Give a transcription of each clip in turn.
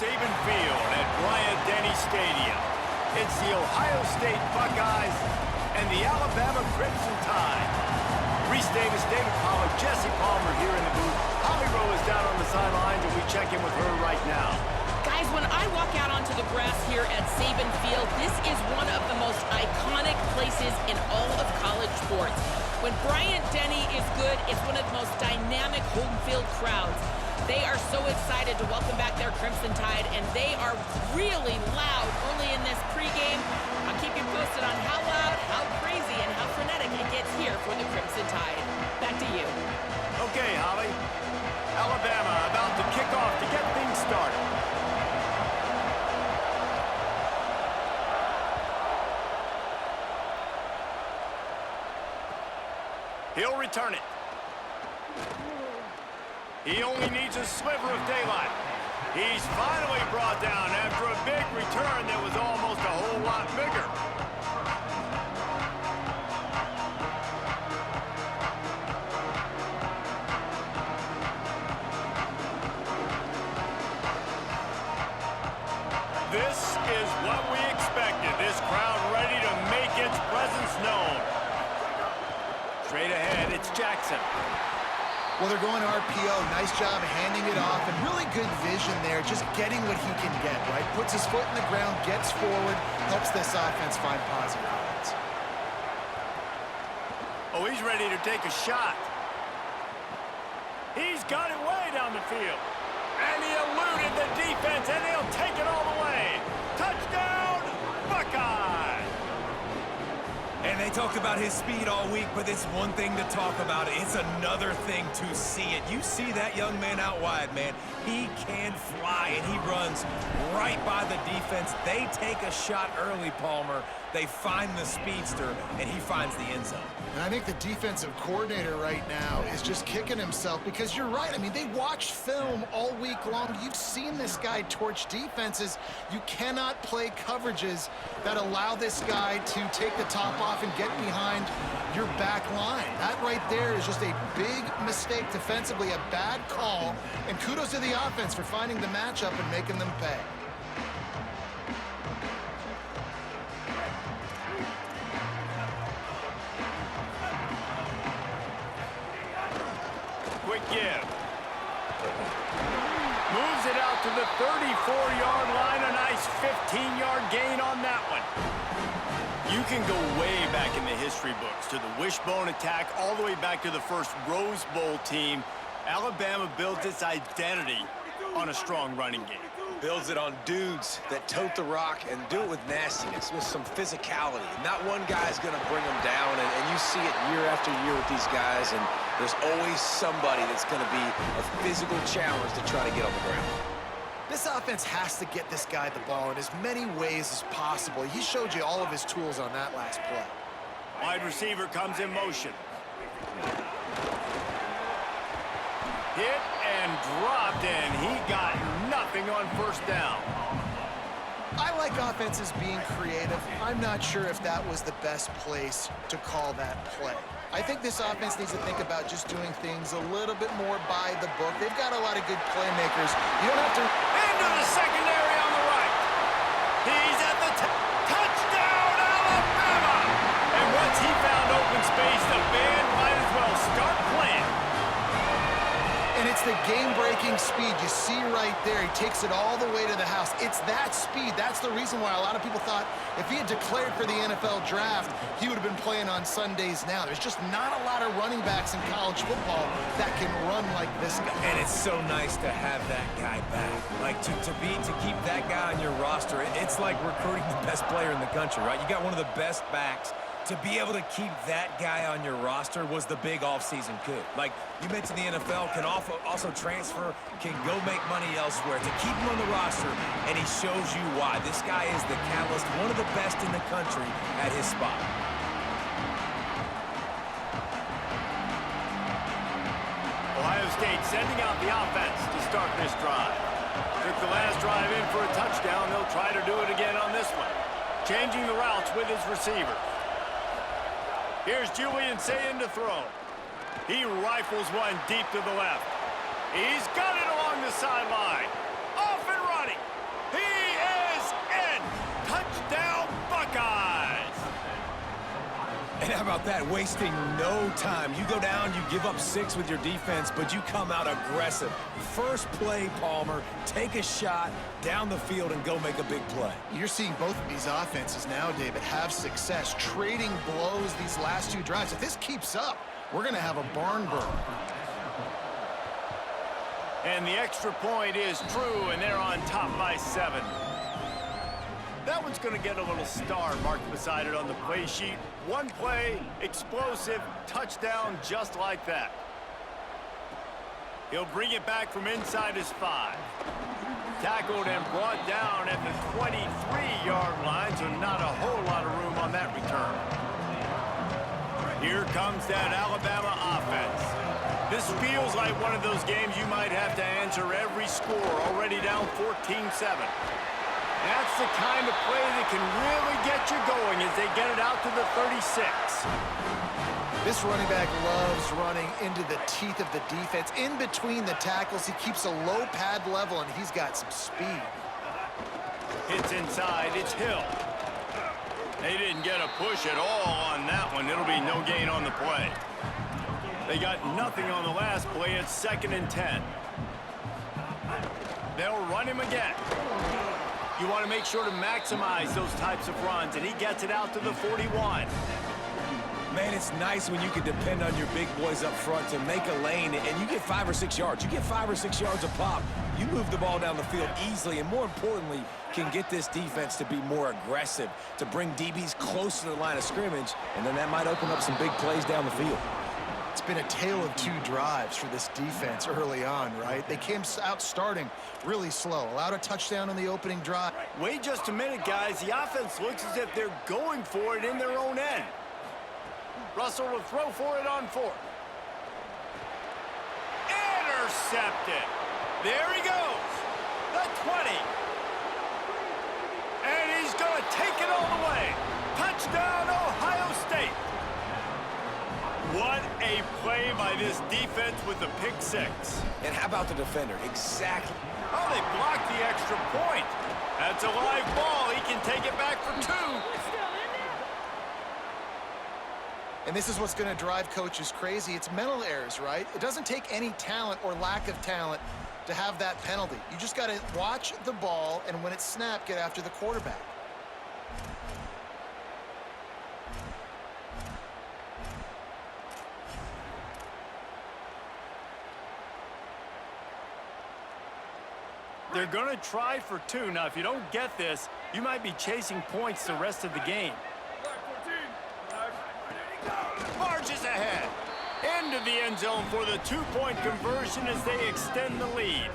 Saban Field at Bryant-Denny Stadium. It's the Ohio State Buckeyes and the Alabama Crimson Tide. Reese Davis, David Pollack, Jesse Palmer here in the booth. Holly Rowe is down on the sidelines, and we check in with her right now. Guys, when I walk out onto the grass here at Saban Field, this is one of the most iconic places in all of college sports. When Bryant-Denny is good, it's one of the most dynamic home field crowds. They are so excited to welcome back their Crimson Tide, and they are really loud early in this pregame. I'll keep you posted on how loud, how crazy, and how frenetic it gets here for the Crimson Tide. Back to you. Okay, Holly. Alabama about to kick off to get things started. He'll return it. He only needs a sliver of daylight. He's finally brought down after a big return that was almost a whole lot bigger. This is what we expected. This crowd ready to make its presence known. Straight ahead, it's Jackson. Well, they're going RPO. Nice job handing it off, and really good vision there, just getting what he can get, right? Puts his foot in the ground, gets forward, helps this offense find positive points. Oh, he's ready to take a shot. He's got it way down the field. And he eluded the defense, and he'll take it all the way. Touchdown, Buckeye! And they talked about his speed all week, but it's one thing to talk about it. It's another thing to see it. You see that young man out wide, man. He can fly, and he runs right by the defense. They take a shot early, Palmer. They find the speedster, and he finds the end zone. And I think the defensive coordinator right now is just kicking himself because you're right. I mean, they watched film all week long. You've seen this guy torch defenses. You cannot play coverages that allow this guy to take the top off and get behind your back line. That right there is just a big mistake defensively, a bad call. And kudos to the offense for finding the matchup and making them pay. Quick give. Moves it out to the 34-yard line. A nice 15-yard gain on that one. You can go way back in the history books to the wishbone attack, all the way back to the first Rose Bowl team. Alabama built its identity on a strong running game. Builds it on dudes that tote the rock and do it with nastiness, with some physicality. Not one guy's going to bring them down, and you see it year after year with these guys, and there's always somebody that's going to be a physical challenge to try to get on the ground. This offense has to get this guy the ball in as many ways as possible. He showed you all of his tools on that last play. Wide receiver comes in motion. Hit and dropped, and he got nothing on first down. I like offenses being creative. I'm not sure if that was the best place to call that play. I think this offense needs to think about just doing things a little bit more by the book. They've got a lot of good playmakers. You don't have to... Into the secondary on the right. He's at the touchdown, Alabama! And once he found open space, the band might as well start playing. And it's the game-breaking speed you see right there. He takes it all the way to the house. It's that speed. That's the reason why a lot of people thought if he had declared for the NFL draft, he would have been playing on Sundays now. There's just not a lot of running backs in college football that can run like this guy. And it's so nice to have that guy back. Like, to keep that guy on your roster, it's like recruiting the best player in the country, right? You got one of the best backs. To be able to keep that guy on your roster was the big offseason coup. Like you mentioned, the NFL can also transfer, can go make money elsewhere. To keep him on the roster, and he shows you why. This guy is the catalyst, one of the best in the country at his spot. Ohio State sending out the offense to start this drive. Took the last drive in for a touchdown. They'll try to do it again on this one. Changing the routes with his receiver. Here's Julian Sayin to throw. He rifles one deep to the left. He's got it along the sideline. Off and running. And how about that? Wasting no time. You go down, you give up 6 with your defense, but you come out aggressive. First play, Palmer, take a shot down the field and go make a big play. You're seeing both of these offenses now, David, have success trading blows these last 2 drives. If this keeps up, we're going to have a barn burner. And the extra point is true, and they're on top by 7. That one's going to get a little star marked beside it on the play sheet. One play, explosive, touchdown just like that. He'll bring it back from inside his 5. Tackled and brought down at the 23-yard line, so not a whole lot of room on that return. Here comes that Alabama offense. This feels like one of those games you might have to answer every score, already down 14-7. That's the kind of play that can really get you going as they get it out to the 36. This running back loves running into the teeth of the defense. In between the tackles, he keeps a low pad level, and he's got some speed. Hits inside, it's Hill. They didn't get a push at all on that one. It'll be no gain on the play. They got nothing on the last play. It's 2nd and 10. They'll run him again. You want to make sure to maximize those types of runs, and he gets it out to the 41. Man, it's nice when you can depend on your big boys up front to make a lane, and you get 5 or 6 yards. You get 5 or 6 yards a pop. You move the ball down the field easily, and more importantly, can get this defense to be more aggressive, to bring DBs close to the line of scrimmage, and then that might open up some big plays down the field. It's been a tale of 2 drives for this defense early on, right? They came out starting really slow, allowed a touchdown on the opening drive. Wait just a minute, guys. The offense looks as if they're going for it in their own end. Russell will throw for it on 4th. Intercepted. There he goes. The 20. And he's going to take it all the way. Touchdown, Ohio State. What a play by this defense with the pick 6. And how about the defender? Exactly. Oh, they blocked the extra point. That's a live ball. He can take it back for 2. And this is what's going to drive coaches crazy. It's mental errors, right? It doesn't take any talent or lack of talent to have that penalty. You just got to watch the ball, and when it's snapped, get after the quarterback. They're going to try for 2. Now, if you don't get this, you might be chasing points the rest of the game. Marches ahead. Into the end zone for the 2-point conversion as they extend the lead.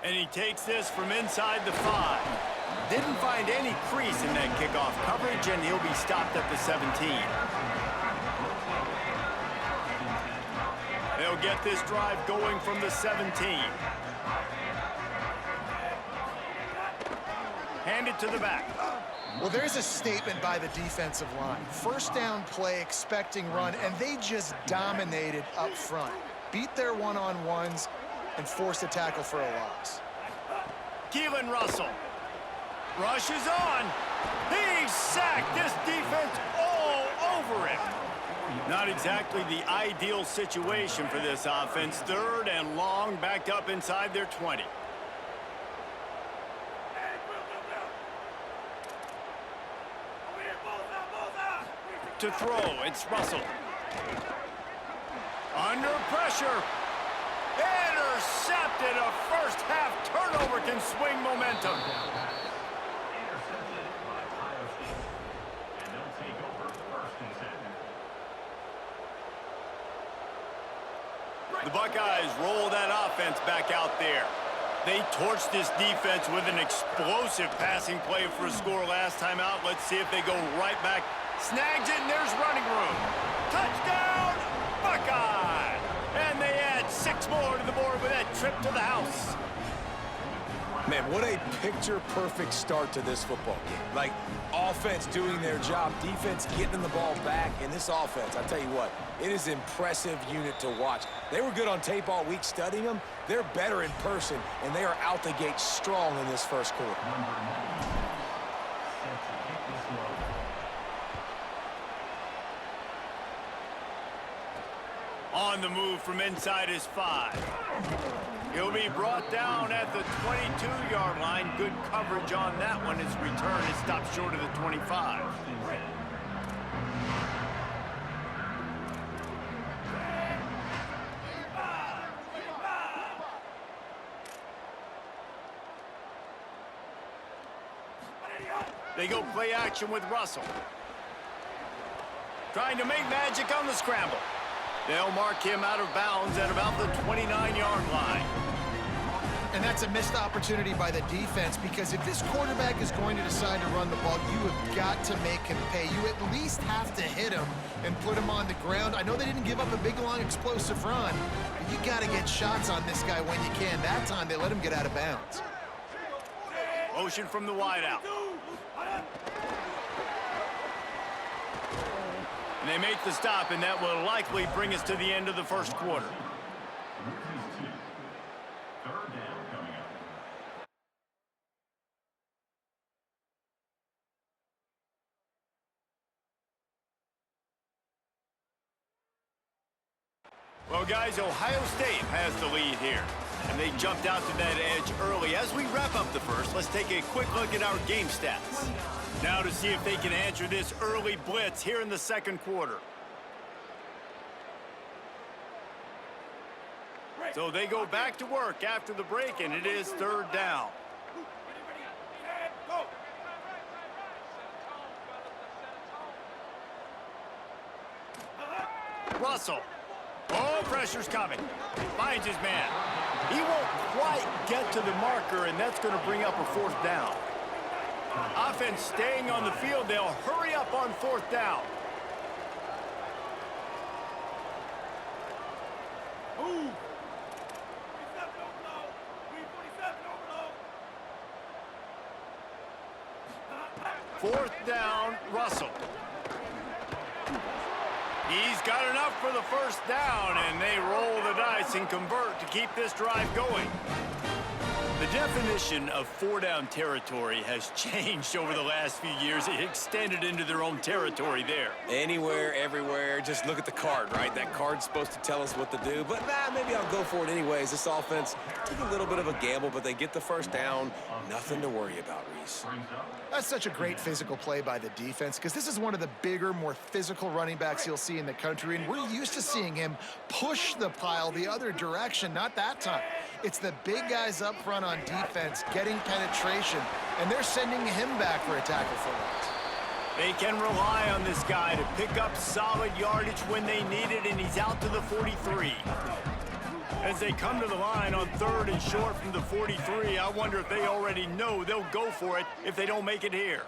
And he takes this from inside the 5. Didn't find any crease in that kickoff coverage, and he'll be stopped at the 17. They'll get this drive going from the 17. Hand it to the back. Well, there's a statement by the defensive line. First down play, expecting run, and they just dominated up front. Beat their one-on-ones and forced a tackle for a loss. Keelan Russell rushes on. He's sacked. This defense all over him. Not exactly the ideal situation for this offense. 3rd and long, backed up inside their 20. To throw, it's Russell. Under pressure. Intercepted. A first-half turnover can swing momentum. The Buckeyes roll that offense back out there. They torched this defense with an explosive passing play for a score last time out. Let's see if they go right back. Snags it, and there's running room. Touchdown, Buckeye! And they add 6 more to the board with that trip to the house. Man, what a picture-perfect start to this football game. Like, offense doing their job, defense getting the ball back, and this offense, I tell you what, it is an impressive unit to watch. They were good on tape all week studying them. They're better in person, and they are out the gate strong in this first quarter. On the move from inside his 5. He'll be brought down at the 22-yard line. Good coverage on that one. His return is stopped short of the 25. They go play action with Russell. Trying to make magic on the scramble. They'll mark him out of bounds at about the 29-yard line. And that's a missed opportunity by the defense, because if this quarterback is going to decide to run the ball, you have got to make him pay. You at least have to hit him and put him on the ground. I know they didn't give up a big, long, explosive run, but you got to get shots on this guy when you can. That time, they let him get out of bounds. Motion from the wideout. And they make the stop, and that will likely bring us to the end of the first quarter. Well, guys, Ohio State has the lead here, and they jumped out to that edge early. As we wrap up the first, let's take a quick look at our game stats. Now to see if they can answer this early blitz here in the second quarter. So they go back to work after the break, and it is third down. Russell. Oh, pressure's coming. Finds his man. He won't quite get to the marker, and that's going to bring up a fourth down. Offense staying on the field. They'll hurry up on fourth down. Fourth down, Russell. He's got enough for the first down, and they roll the dice and convert to keep this drive going. The definition of four-down territory has changed over the last few years. It extended into their own territory there. Anywhere, everywhere, just look at the card, right? That card's supposed to tell us what to do, but maybe I'll go for it anyways. This offense took a little bit of a gamble, but they get the first down. Nothing to worry about, Reese. That's such a great physical play by the defense, because this is one of the bigger, more physical running backs you'll see in the country, and we're used to seeing him push the pile the other direction. Not that time. It's the big guys up front on defense getting penetration, and they're sending him back for a tackle for loss. They can rely on this guy to pick up solid yardage when they need it, and he's out to the 43. As they come to the line on third and short from the 43, I wonder if they already know they'll go for it if they don't make it here.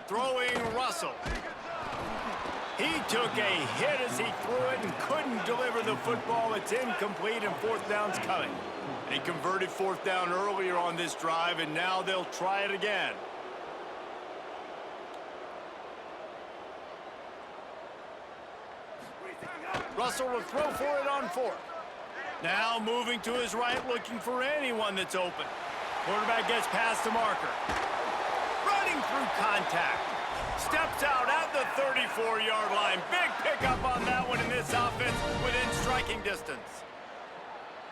Throwing Russell. He took a hit as he threw it and couldn't deliver the football. It's incomplete, and fourth down's coming. They converted fourth down earlier on this drive, and now they'll try it again. Russell will throw for it on fourth. Now moving to his right, looking for anyone that's open. Quarterback gets past the marker. Running through contact. Steps out at the 34-yard line. Big pickup on that one in this offense within striking distance.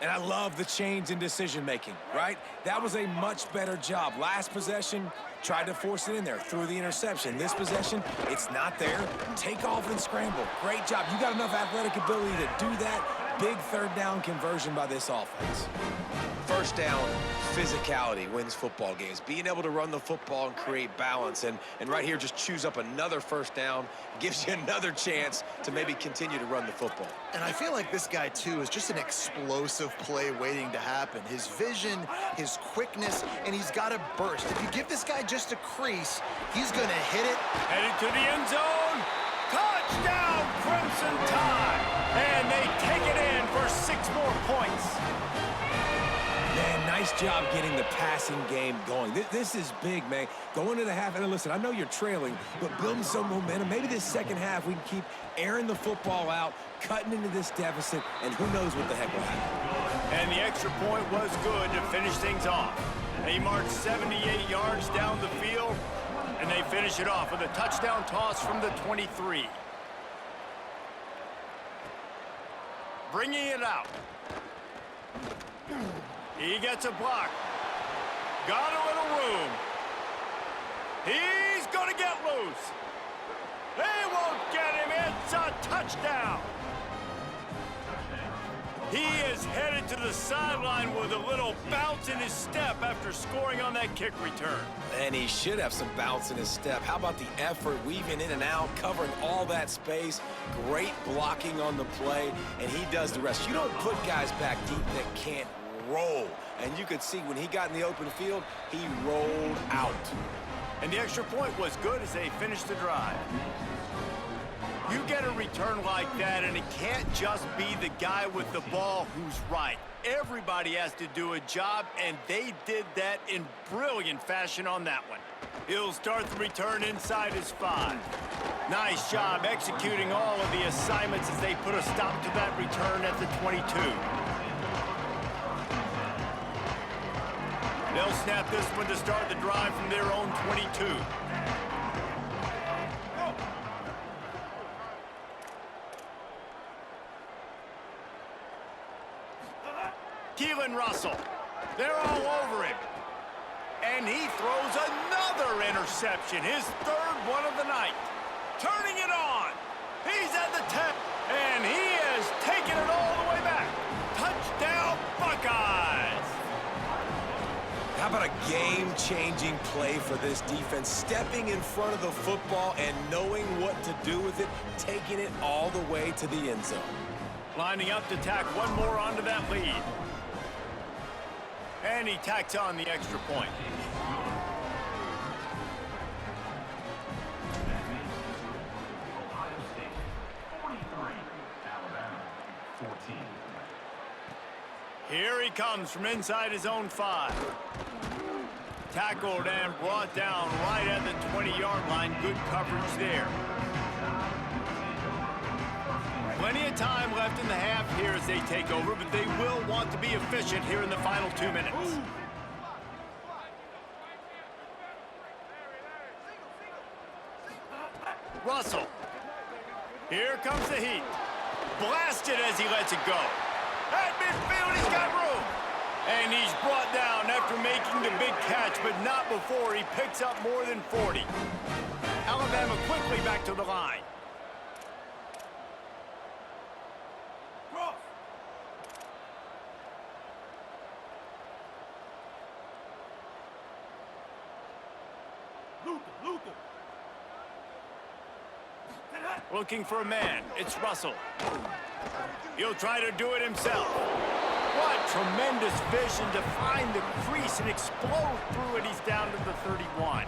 And I love the change in decision-making, right? That was a much better job. Last possession, tried to force it in there, threw the interception. This possession, it's not there. Take off and scramble. Great job. You got enough athletic ability to do that. Big third down conversion by this offense. First down, physicality wins football games. Being able to run the football and create balance. And right here, just choose up another first down. Gives you another chance to maybe continue to run the football. And I feel like this guy, too, is just an explosive play waiting to happen. His vision, his quickness, and he's got a burst. If you give this guy just a crease, he's going to hit it. Headed to the end zone. Touchdown, Crimson Tide. And they take it in for 6 more points. Man, nice job getting the passing game going. This is big, man. Going to the half, and listen, I know you're trailing, but building some momentum. Maybe this second half we can keep airing the football out, cutting into this deficit, and who knows what the heck will happen. And the extra point was good to finish things off. They marched 78 yards down the field, and they finish it off with a touchdown toss from the 23. Bringing it out. He gets a block. Got a little room. He's going to get loose. They won't get him. It's a touchdown. He is headed to the sideline with a little bounce in his step after scoring on that kick return. And he should have some bounce in his step. How about the effort, weaving in and out, covering all that space, great blocking on the play, and he does the rest. You don't put guys back deep that can't roll. And you could see when he got in the open field, he rolled out. And the extra point was good as they finished the drive. You get a return like that, and it can't just be the guy with the ball who's right. Everybody has to do a job, and they did that in brilliant fashion on that one. He'll start the return inside his 5. Nice job executing all of the assignments as they put a stop to that return at the 22. They'll snap this one to start the drive from their own 22. Russell. They're all over him. And he throws another interception, his third one of the night. Turning it on. He's at the 10. And he is taking it all the way back. Touchdown, Buckeyes. How about a game-changing play for this defense? Stepping in front of the football and knowing what to do with it, taking it all the way to the end zone. Lining up to tack one more onto that lead. And he tacks on the extra point. Here he comes from inside his own 5. Tackled and brought down right at the 20-yard line. Good coverage there. Plenty of time left in the half here as they take over, but they will want to be efficient here in the final 2 minutes. Russell. Here comes the heat. Blasted as he lets it go. At midfield, he's got room. And he's brought down after making the big catch, but not before he picks up more than 40. Alabama quickly back to the line. Looking for a man. It's Russell. He'll try to do it himself. What tremendous vision to find the crease and explode through it. He's down to the 31.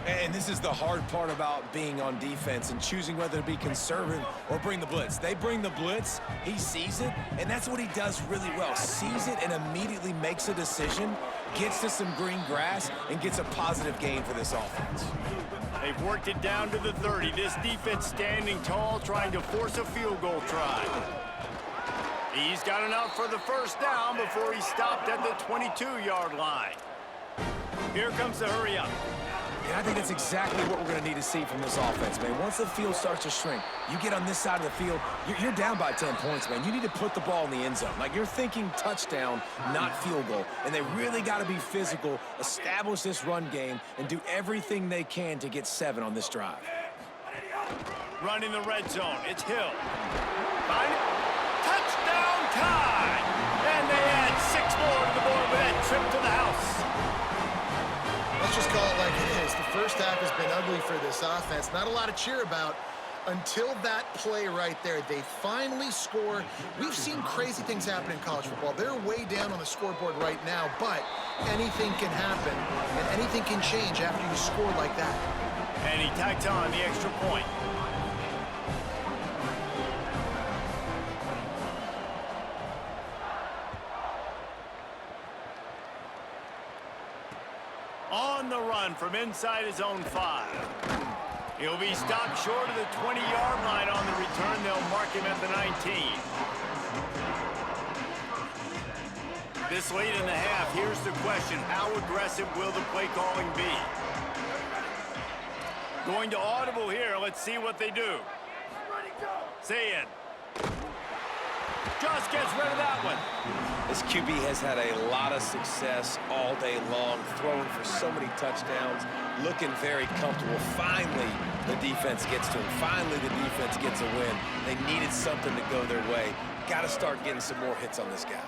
And this is the hard part about being on defense and choosing whether to be conservative or bring the blitz. They bring the blitz, he sees it, and that's what he does really well. Sees it and immediately makes a decision, gets to some green grass, and gets a positive gain for this offense. They've worked it down to the 30. This defense standing tall, trying to force a field goal try. He's got enough for the first down before he stopped at the 22-yard line. Here comes the hurry up. And I think that's exactly what we're going to need to see from this offense, man. Once the field starts to shrink, you get on this side of the field, you're down by 10 points, man. You need to put the ball in the end zone. Like, you're thinking touchdown, not field goal. And they really got to be physical, establish this run game, and do everything they can to get 7 on this drive. Running the red zone. It's Hill. Touchdown time! And they add 6 more to the board with that trip to the house. Let's just call it like it is. The first half has been ugly for this offense. Not a lot to cheer about until that play right there. They finally score. We've seen crazy things happen in college football. They're way down on the scoreboard right now, but anything can happen, and anything can change after you score like that. And he tacks on the extra point. on the run from inside his own 5. He'll be stopped short of the 20-yard line on the return. They'll mark him at the 19. This late in the half, here's the question. How aggressive will the play calling be? Going to audible here. Let's see what they do. Say it. Just gets rid of that one. This QB has had a lot of success all day long, throwing for so many touchdowns, looking very comfortable. Finally, the defense gets to him. Finally, the defense gets a win. They needed something to go their way. Got to start getting some more hits on this guy.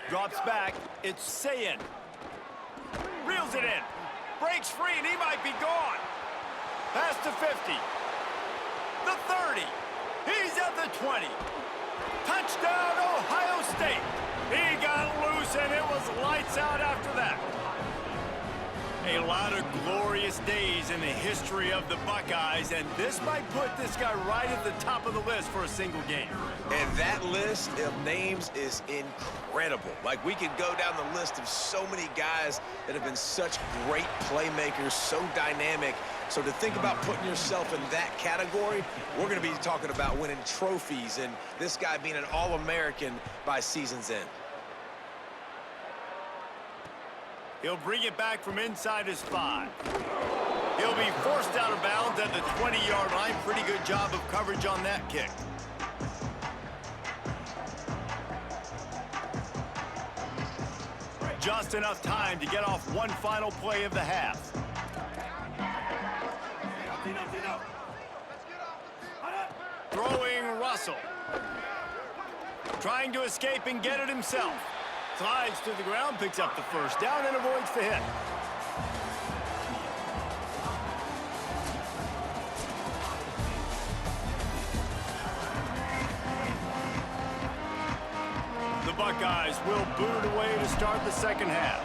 Drops back. It's Sayin. Reels it in. Breaks free, and he might be gone. Past the 50. The 30. He's at the 20. Touchdown, Ohio State. He got loose, and it was lights out after that. A lot of glorious days in the history of the Buckeyes, and this might put this guy right at the top of the list for a single game. And that list of names is incredible. Like, we could go down the list of so many guys that have been such great playmakers, so dynamic. So to think about putting yourself in that category, we're going to be talking about winning trophies and this guy being an All-American by season's end. He'll bring it back from inside his 5. He'll be forced out of bounds at the 20-yard line. Pretty good job of coverage on that kick. Just enough time to get off one final play of the half. Throwing Russell. Trying to escape and get it himself. Slides to the ground, picks up the first down, and avoids the hit. The Buckeyes will boot it away to start the second half.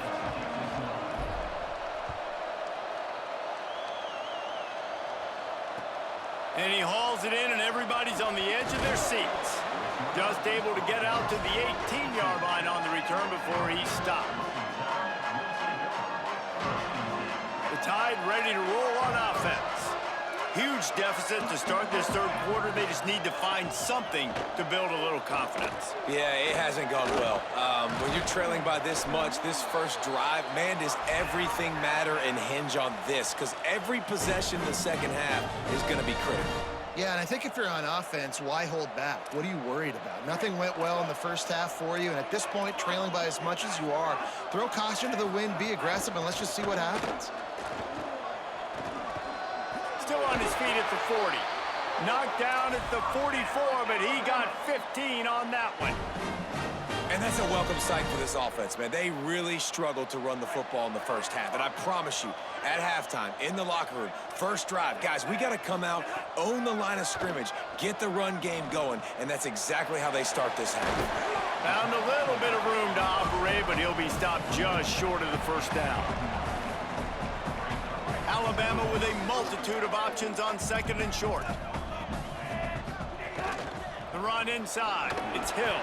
And he hauls it in, and everybody's on the edge of their seats. Just able to get out to the 18-yard line on the return before he stopped. The Tide ready to roll on offense. Huge deficit to start this third quarter. They just need to find something to build a little confidence. Yeah, it hasn't gone well. When you're trailing by this much, this first drive, man, does everything matter and hinge on this? Because every possession in the second half is going to be critical. Yeah, and I think if you're on offense, why hold back? What are you worried about? Nothing went well in the first half for you, and at this point, trailing by as much as you are, throw caution to the wind, be aggressive, and let's just see what happens. Still on his feet at the 40. Knocked down at the 44, but he got 15 on that one. And that's a welcome sight for this offense, man. They really struggled to run the football in the first half. And I promise you, at halftime, in the locker room, first drive, guys, we got to come out, own the line of scrimmage, get the run game going, and that's exactly how they start this half. Found a little bit of room to operate, but he'll be stopped just short of the first down. Alabama with a multitude of options on second and short. The run inside. It's Hill.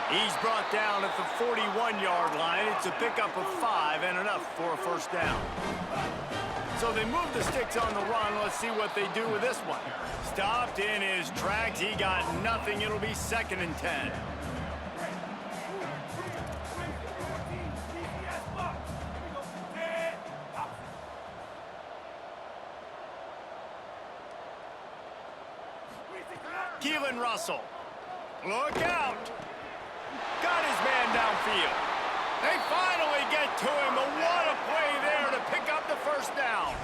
He's brought down at the 41-yard line. It's a pickup of 5 and enough for a first down. So they move the sticks on the run. Let's see what they do with this one. Stopped in his tracks. He got nothing. It'll be 2nd and 10. Keelan Russell. Look out. Got his man downfield. They finally get to him, but what a play there to pick up the first down.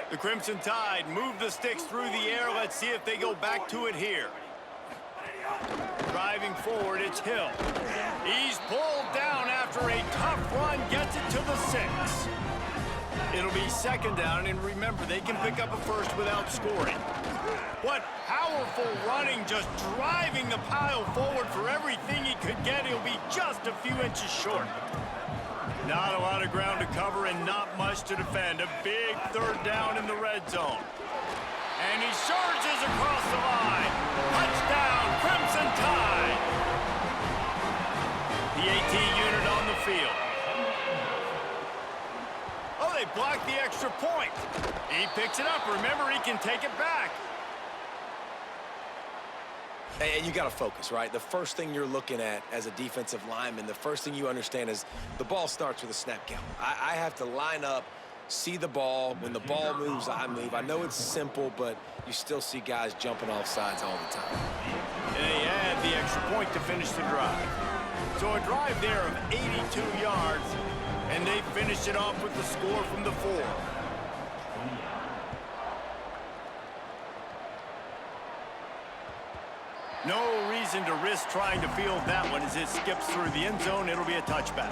The Crimson Tide move the sticks through the air. Let's see if they go back to it here. Driving forward, it's Hill. He's pulled down after a tough run, gets it to the 6. It'll be 2nd down, and remember, they can pick up a first without scoring. How powerful running, just driving the pile forward for everything he could get. He'll be just a few inches short. Not a lot of ground to cover and not much to defend. A big third down in the red zone. And he surges across the line. Touchdown, Crimson Tide. The AT unit on the field. Oh, they blocked the extra point. He picks it up. Remember, he can take it back. And you got to focus, right? The first thing you're looking at as a defensive lineman, the first thing you understand is the ball starts with a snap count. I have to line up, see the ball. When the ball moves, I move. I know it's simple, but you still see guys jumping off sides all the time. And they add the extra point to finish the drive. So a drive there of 82 yards, and they finish it off with the score from the 4. No reason to risk trying to field that one as it skips through the end zone. It'll be a touchback.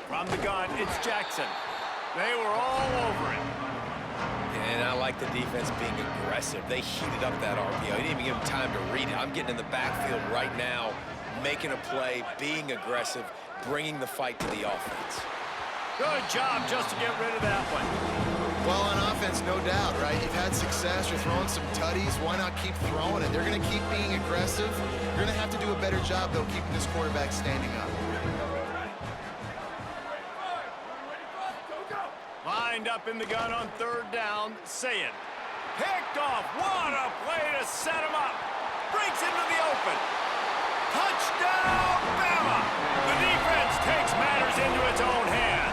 From the gun, it's Jackson. They were all over it. And I like the defense being aggressive. They heated up that RPO. He didn't even give him time to read it. I'm getting in the backfield right now, making a play, being aggressive, bringing the fight to the offense. Good job just to get rid of that one. Well, on offense, no doubt, right? You've had success. You're throwing some tutties. Why not keep throwing it? They're going to keep being aggressive. You're going to have to do a better job, though, keeping this quarterback standing up. Lined up in the gun on third down, Sayin. Picked off. What a play to set him up. Breaks into the open. Touchdown, Bama! The defense takes matters into its own hands.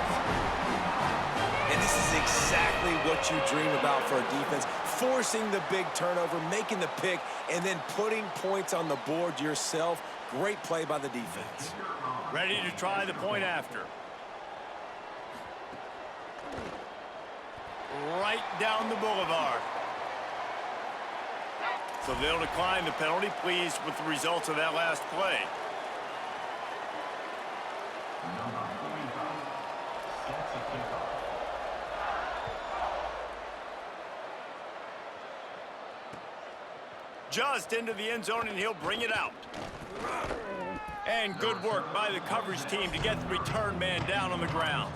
And this is exactly what you dream about for a defense. Forcing the big turnover, making the pick, and then putting points on the board yourself. Great play by the defense. Ready to try the point after. Right down the boulevard. So they'll decline the penalty, pleased with the results of that last play. Just into the end zone, and he'll bring it out. And good work by the coverage team to get the return man down on the ground.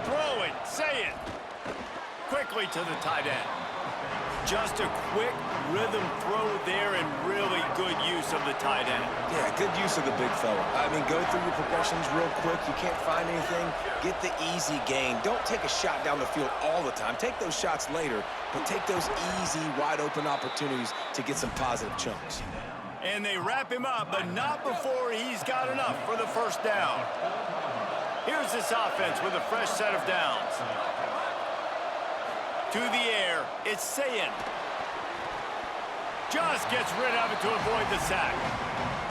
Throwing, Sayin. Quickly to the tight end. Just a quick rhythm throw there and really good use of the tight end. Yeah, good use of the big fella. I mean, go through your progressions real quick. You can't find anything. Get the easy gain. Don't take a shot down the field all the time. Take those shots later, but take those easy, wide-open opportunities to get some positive chunks. And they wrap him up, but not before he's got enough for the first down. Here's this offense with a fresh set of downs. To the air, it's Sayin. Just gets rid of it to avoid the sack.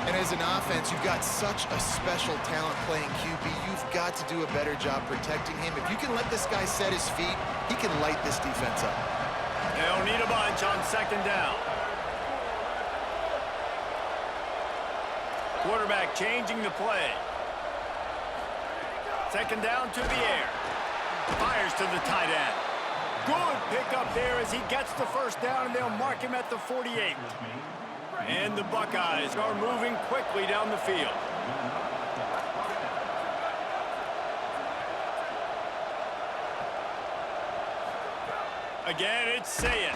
And as an offense, you've got such a special talent playing QB. You've got to do a better job protecting him. If you can let this guy set his feet, he can light this defense up. They'll need a bunch on second down. Quarterback changing the play. Second down to the air. Fires to the tight end. Good pickup there as he gets the first down, and they'll mark him at the 48. And the Buckeyes are moving quickly down the field. Again, it's Sayin.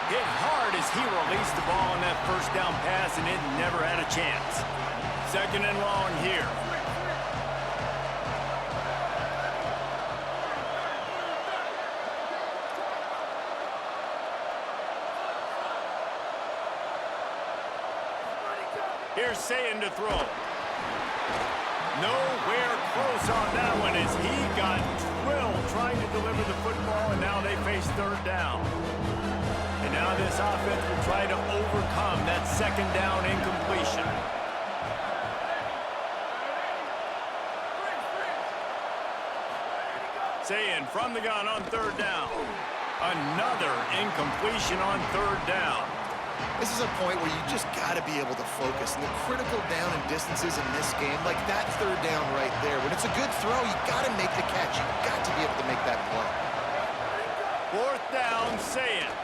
Hit hard as he released the ball on that first down pass, and it never had a chance. Second and long here. Here's Sayin to throw. Nowhere close on that one as he got drilled trying to deliver the football, and now they face third down. And now this offense will try to overcome that second down incompletion. Sayin from the gun on third down. Another incompletion on third down. This is a point where you just got to be able to focus. And the critical down and distances in this game, like that third down right there, when it's a good throw, you got to make the catch. You got to be able to make that play. Fourth down, say it.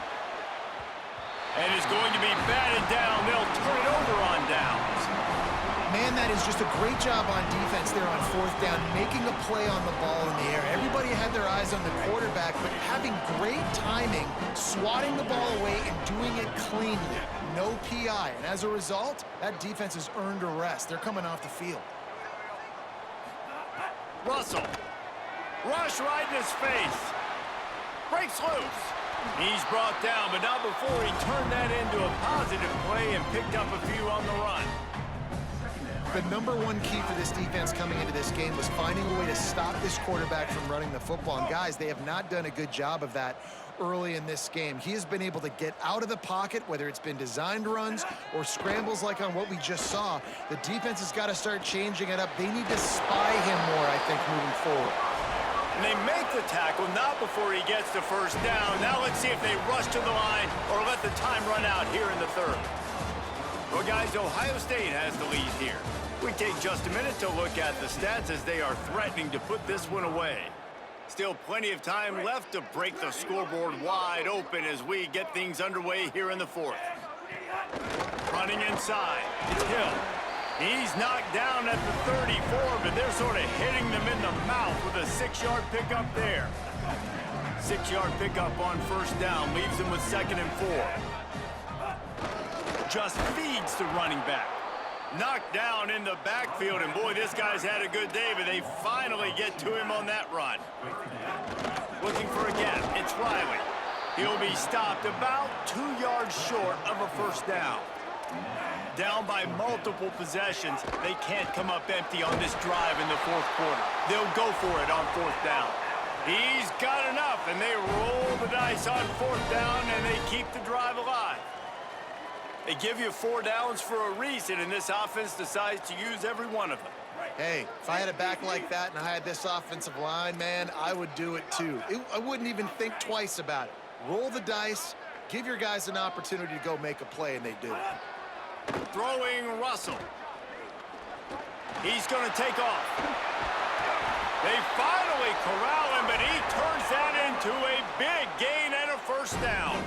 And it's going to be batted down. They'll turn it over on downs. Man, that is just a great job on defense there on fourth down, making a play on the ball in the air. Everybody had their eyes on the quarterback, but having great timing, swatting the ball away and doing it cleanly. No PI. And as a result, that defense has earned a rest. They're coming off the field. Russell. Rush right in his face. Breaks loose. He's brought down, but not before he turned that into a positive play and picked up a few on the run. The number one key for this defense coming into this game was finding a way to stop this quarterback from running the football. And guys, they have not done a good job of that early in this game. He has been able to get out of the pocket, whether it's been designed runs or scrambles like on what we just saw. The defense has got to start changing it up. They need to spy him more, I think, moving forward. And they make the tackle, not before he gets the first down. Now let's see if they rush to the line or let the time run out here in the third. Well, guys, Ohio State has the lead here. We take just a minute to look at the stats as they are threatening to put this one away. Still plenty of time left to break the scoreboard wide open as we get things underway here in the fourth. Running inside, it's Hill. He's knocked down at the 34, but they're sort of hitting them in the mouth with a 6-yard pickup there. 6-yard pickup on first down leaves them with 2nd and 4. Just feeds the running back. Knocked down in the backfield, and boy, this guy's had a good day, but they finally get to him on that run. Looking for a gap, it's Riley. He'll be stopped about 2 yards short of a first down. Down by multiple possessions, they can't come up empty on this drive in the fourth quarter. They'll go for it on fourth down. He's got enough, and they roll the dice on fourth down, and they keep the drive alive. They give you 4 downs for a reason, and this offense decides to use every one of them. Hey, if I had a back like that and I had this offensive line, man, I would do it too. I wouldn't even think twice about it. Roll the dice, give your guys an opportunity to go make a play, and they do it. Throwing Russell. He's going to take off. They finally corral him, but he turns that into a big gain and a first down.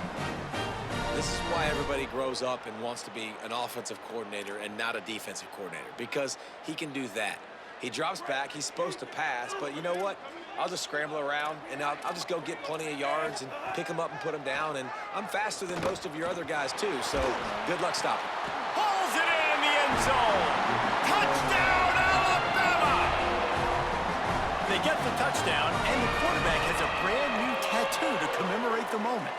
This is why everybody grows up and wants to be an offensive coordinator and not a defensive coordinator, because he can do that. He drops back, he's supposed to pass, but you know what? I'll just scramble around, and I'll just go get plenty of yards and pick him up and put him down, and I'm faster than most of your other guys, too, so good luck stopping. Pulls it in the end zone. Touchdown, Alabama! They get the touchdown, and the quarterback has a brand-new tattoo to commemorate the moment.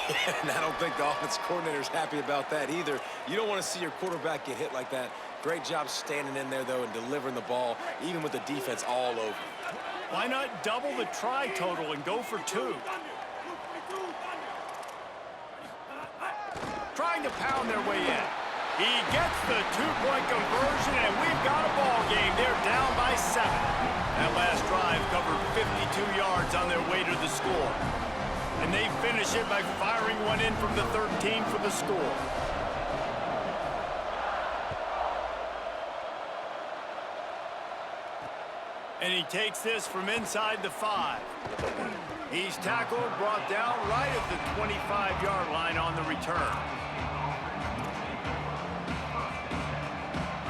And I don't think the offense coordinator's happy about that either. You don't want to see your quarterback get hit like that. Great job standing in there, though, and delivering the ball, even with the defense all over. Why not double the try total and go for 2? Trying to pound their way in. He gets the 2-point conversion, and we've got a ball game. They're down by 7. That last drive covered 52 yards on their way to the score. And they finish it by firing one in from the 13 for the score. And he takes this from inside the 5. He's tackled, brought down right at the 25-yard line on the return.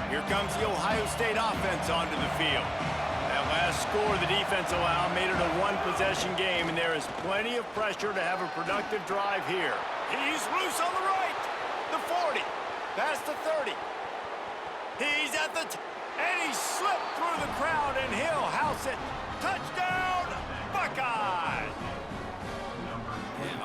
Here comes the Ohio State offense onto the field. That last score the defense allowed made it a one-possession game, and there is plenty of pressure to have a productive drive here. He's loose on the right. The 40. Past the 30. He's at the... and he slipped through the crowd, and he'll house it. Touchdown, Buckeyes!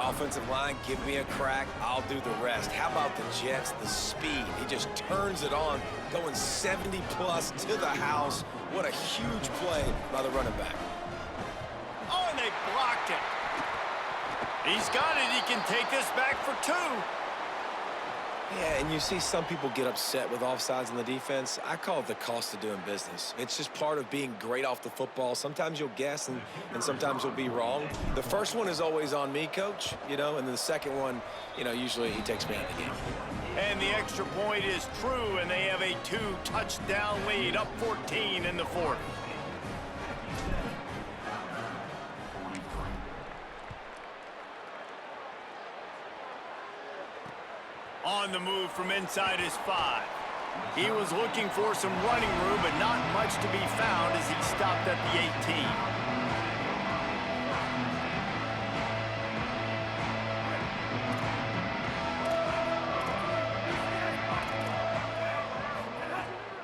Offensive line, give me a crack, I'll do the rest. How about the Jets, the speed? He just turns it on, going 70-plus to the house. What a huge play by the running back. Oh, and they blocked it. He's got it. He can take this back for 2. Yeah, and you see some people get upset with offsides in the defense. I call it the cost of doing business. It's just part of being great off the football. Sometimes you'll guess, and sometimes you'll be wrong. The first one is always on me, Coach, and then the second one, usually he takes me out of the game. And the extra point is true, and they have a 2-touchdown lead, up 14 in the fourth. On the move from inside his 5. He was looking for some running room, but not much to be found as he stopped at the 18.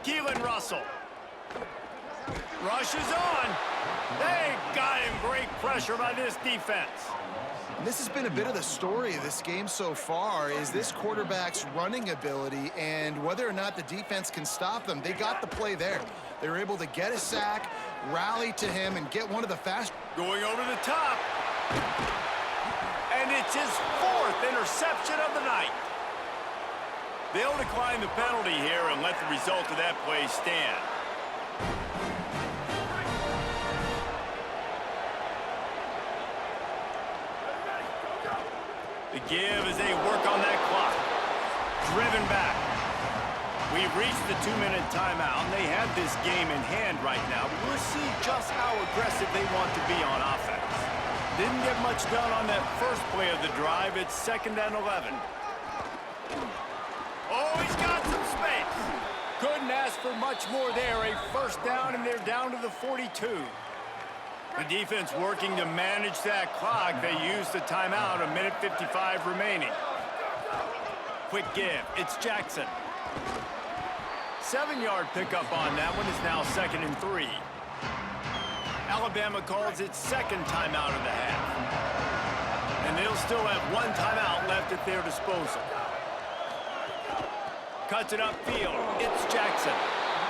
Keelan Russell. Rushes on. They got him. Great pressure by this defense. This has been a bit of the story of this game so far, is this quarterback's running ability and whether or not the defense can stop them. They got the play there. They were able to get a sack, rally to him, and get one of the fast. Going over the top. And it's his 4th interception of the night. They'll decline the penalty here and let the result of that play stand. The give as they work on that clock. Driven back. We've reached the 2-minute timeout, and they have this game in hand right now. But we'll see just how aggressive they want to be on offense. Didn't get much done on that first play of the drive. It's 2nd and 11. Oh, he's got some space. Couldn't ask for much more there. A first down, and they're down to the 42. The defense working to manage that clock. They use the timeout, 1:55 remaining. Quick give. It's Jackson. 7-yard pickup on that one is now 2nd and 3. Alabama calls its 2nd timeout of the half. And they'll still have 1 timeout left at their disposal. Cuts it upfield. It's Jackson.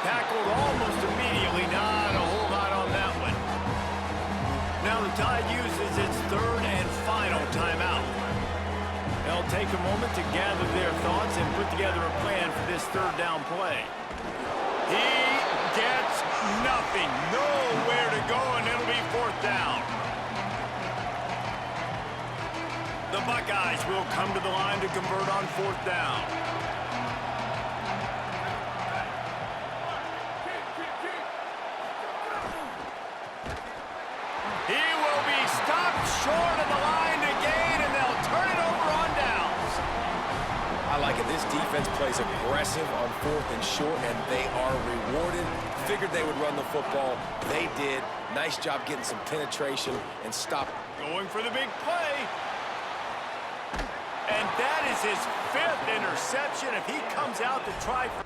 Tackled almost immediately. Not a whole lot on that one. Now the Tide uses its 3rd and final timeout. They'll take a moment to gather their thoughts and put together a plan for this 3rd down play. He gets nothing. Nowhere to go, and it'll be 4th down. The Buckeyes will come to the line to convert on 4th down. Short of the line to gain, and they'll turn it over on downs. I like it. This defense plays aggressive on 4th and short, and they are rewarded. Figured they would run the football. They did. Nice job getting some penetration and stop. Going for the big play. And that is his 5th interception. If he comes out to try for